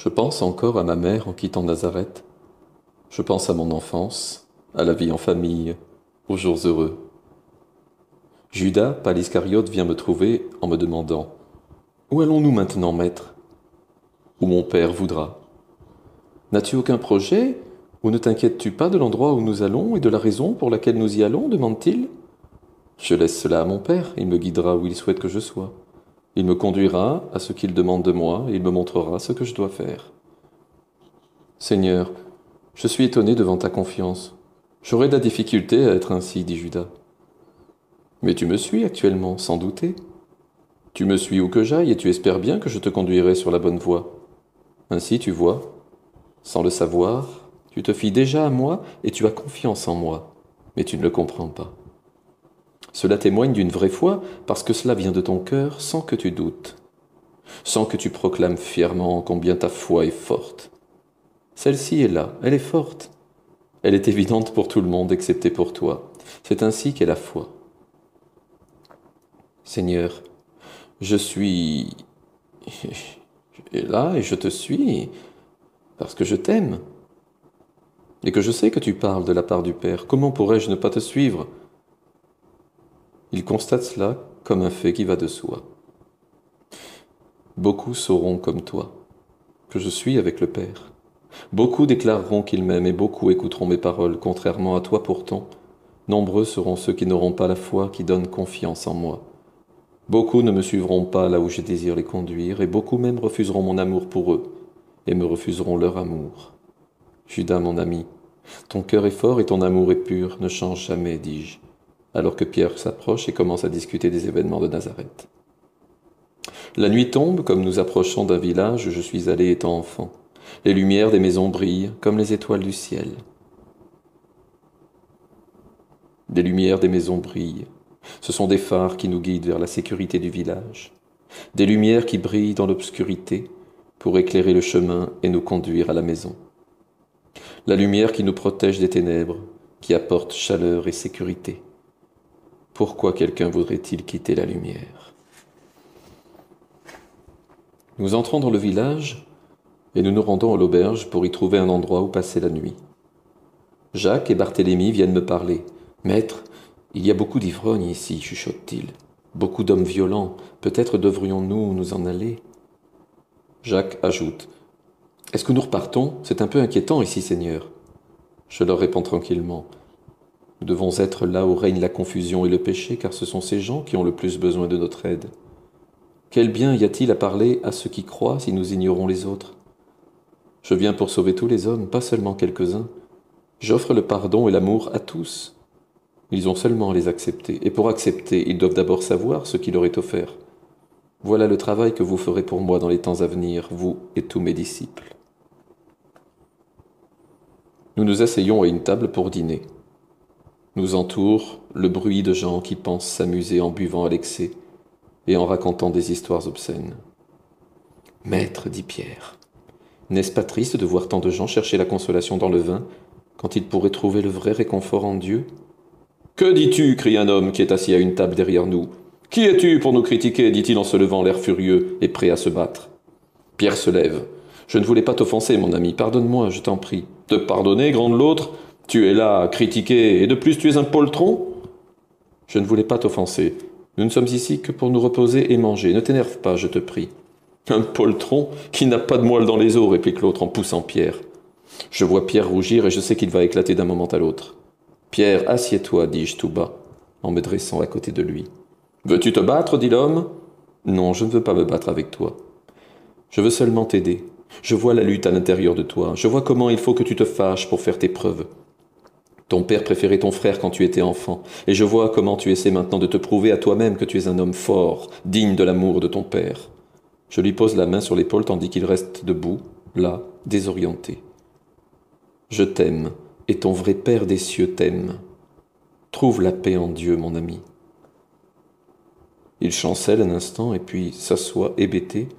Je pense encore à ma mère en quittant Nazareth. Je pense à mon enfance, à la vie en famille, aux jours heureux. Judas, pas l'Iscariote, vient me trouver en me demandant: Où allons-nous maintenant, maître? Où mon père voudra. N'as-tu aucun projet? Ou ne t'inquiètes-tu pas de l'endroit où nous allons et de la raison pour laquelle nous y allons? Demande-t-il. Je laisse cela à mon père, il me guidera où il souhaite que je sois. Il me conduira à ce qu'il demande de moi et il me montrera ce que je dois faire. Seigneur, je suis étonné devant ta confiance. J'aurais de la difficulté à être ainsi, dit Judas. Mais tu me suis actuellement, sans douter. Tu me suis où que j'aille et tu espères bien que je te conduirai sur la bonne voie. Ainsi, tu vois, sans le savoir, tu te fies déjà à moi et tu as confiance en moi, mais tu ne le comprends pas. Cela témoigne d'une vraie foi parce que cela vient de ton cœur sans que tu doutes, sans que tu proclames fièrement combien ta foi est forte. Celle-ci est là, elle est forte. Elle est évidente pour tout le monde excepté pour toi. C'est ainsi qu'est la foi. Seigneur, je suis là et je te suis parce que je t'aime et que je sais que tu parles de la part du Père. Comment pourrais-je ne pas te suivre? Il constate cela comme un fait qui va de soi. Beaucoup sauront comme toi que je suis avec le Père. Beaucoup déclareront qu'ils m'aiment et beaucoup écouteront mes paroles, contrairement à toi pourtant. Nombreux seront ceux qui n'auront pas la foi qui donne confiance en moi. Beaucoup ne me suivront pas là où je désire les conduire, et beaucoup même refuseront mon amour pour eux, et me refuseront leur amour. Judas, mon ami, ton cœur est fort et ton amour est pur, ne change jamais, dis-je, alors que Pierre s'approche et commence à discuter des événements de Nazareth. La nuit tombe, comme nous approchons d'un village où je suis allé étant enfant. Les lumières des maisons brillent comme les étoiles du ciel. Les lumières des maisons brillent. Ce sont des phares qui nous guident vers la sécurité du village. Des lumières qui brillent dans l'obscurité pour éclairer le chemin et nous conduire à la maison. La lumière qui nous protège des ténèbres, qui apporte chaleur et sécurité. Pourquoi quelqu'un voudrait-il quitter la lumière? Nous entrons dans le village et nous nous rendons à l'auberge pour y trouver un endroit où passer la nuit. Jacques et Barthélemy viennent me parler. « Maître, il y a beaucoup d'ivrognes ici, chuchote-t-il. Beaucoup d'hommes violents. Peut-être devrions-nous nous en aller ?» Jacques ajoute: « Est-ce que nous repartons? C'est un peu inquiétant ici, Seigneur. » Je leur réponds tranquillement: « Nous devons être là où règne la confusion et le péché, car ce sont ces gens qui ont le plus besoin de notre aide. Quel bien y a-t-il à parler à ceux qui croient si nous ignorons les autres? Je viens pour sauver tous les hommes, pas seulement quelques-uns. J'offre le pardon et l'amour à tous. Ils ont seulement à les accepter, et pour accepter, ils doivent d'abord savoir ce qui leur est offert. Voilà le travail que vous ferez pour moi dans les temps à venir, vous et tous mes disciples. » Nous nous asseyons à une table pour dîner. Nous entoure le bruit de gens qui pensent s'amuser en buvant à l'excès et en racontant des histoires obscènes. « Maître, dit Pierre, n'est-ce pas triste de voir tant de gens chercher la consolation dans le vin, quand ils pourraient trouver le vrai réconfort en Dieu? »« Que dis-tu » crie un homme qui est assis à une table derrière nous. « Qui es-tu pour nous critiquer » dit-il en se levant, l'air furieux et prêt à se battre. Pierre se lève. « Je ne voulais pas t'offenser, mon ami, pardonne-moi, je t'en prie. »« Te pardonner, grande l'autre? Tu es là à critiquer, et de plus tu es un poltron ?»« Je ne voulais pas t'offenser. Nous ne sommes ici que pour nous reposer et manger. Ne t'énerve pas, je te prie. »« Un poltron qui n'a pas de moelle dans les os, réplique l'autre en poussant Pierre. Je vois Pierre rougir et je sais qu'il va éclater d'un moment à l'autre. Pierre, assieds-toi, dis-je tout bas, en me dressant à côté de lui. Veux-tu te battre, dit l'homme. Non, je ne veux pas me battre avec toi. Je veux seulement t'aider. Je vois la lutte à l'intérieur de toi. Je vois comment il faut que tu te fâches pour faire tes preuves. Ton père préférait ton frère quand tu étais enfant, et je vois comment tu essaies maintenant de te prouver à toi-même que tu es un homme fort, digne de l'amour de ton père. Je lui pose la main sur l'épaule tandis qu'il reste debout, là, désorienté. Je t'aime, et ton vrai Père des cieux t'aime. Trouve la paix en Dieu, mon ami. Il chancelle un instant et puis s'assoit hébété,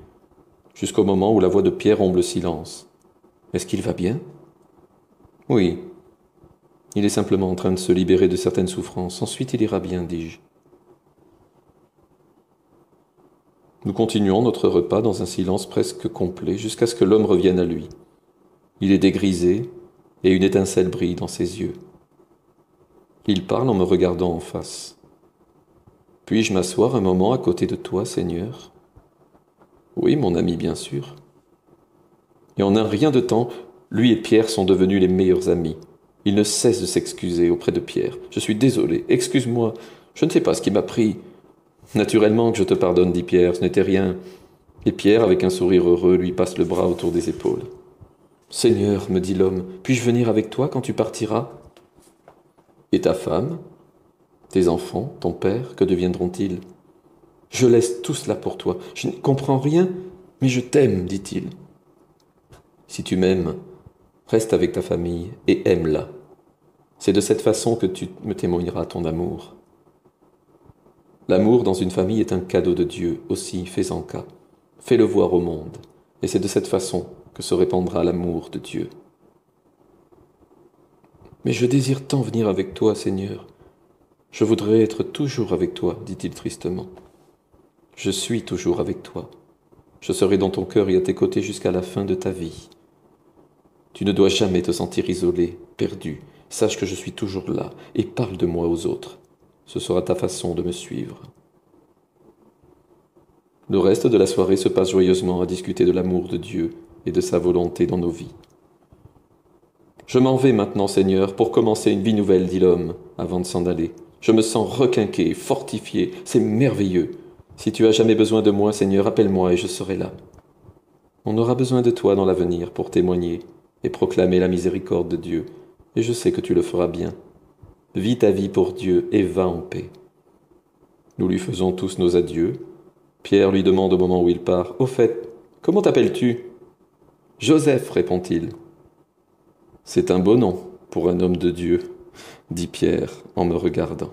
jusqu'au moment où la voix de Pierre rompt le silence. Est-ce qu'il va bien? Oui. Il est simplement en train de se libérer de certaines souffrances. Ensuite, il ira bien, dis-je. Nous continuons notre repas dans un silence presque complet jusqu'à ce que l'homme revienne à lui. Il est dégrisé et une étincelle brille dans ses yeux. Il parle en me regardant en face. Puis-je m'asseoir un moment à côté de toi, Seigneur? Oui, mon ami, bien sûr. Et en un rien de temps, lui et Pierre sont devenus les meilleurs amis. Il ne cesse de s'excuser auprès de Pierre. Je suis désolé, excuse-moi, je ne sais pas ce qui m'a pris. Naturellement que je te pardonne, dit Pierre, ce n'était rien. Et Pierre, avec un sourire heureux, lui passe le bras autour des épaules. Seigneur, me dit l'homme, puis-je venir avec toi quand tu partiras? Et ta femme, tes enfants, ton père, que deviendront-ils? Je laisse tout cela pour toi. Je ne comprends rien, mais je t'aime, dit-il. Si tu m'aimes, reste avec ta famille et aime-la. C'est de cette façon que tu me témoigneras ton amour. L'amour dans une famille est un cadeau de Dieu, aussi fais-en cas. Fais-le voir au monde, et c'est de cette façon que se répandra l'amour de Dieu. Mais je désire tant venir avec toi, Seigneur. Je voudrais être toujours avec toi, dit-il tristement. Je suis toujours avec toi. Je serai dans ton cœur et à tes côtés jusqu'à la fin de ta vie. Tu ne dois jamais te sentir isolé, perdu. Sache que je suis toujours là et parle de moi aux autres. Ce sera ta façon de me suivre. Le reste de la soirée se passe joyeusement à discuter de l'amour de Dieu et de sa volonté dans nos vies. Je m'en vais maintenant, Seigneur, pour commencer une vie nouvelle, dit l'homme, avant de s'en aller. Je me sens requinqué, fortifié, c'est merveilleux. Si tu as jamais besoin de moi, Seigneur, appelle-moi et je serai là. On aura besoin de toi dans l'avenir pour témoigner et proclamer la miséricorde de Dieu, et je sais que tu le feras bien. Vis ta vie pour Dieu et va en paix. Nous lui faisons tous nos adieux. Pierre lui demande au moment où il part, « Au fait, comment t'appelles-tu » ? « Joseph, répond-il. »« C'est un beau nom pour un homme de Dieu, dit Pierre en me regardant.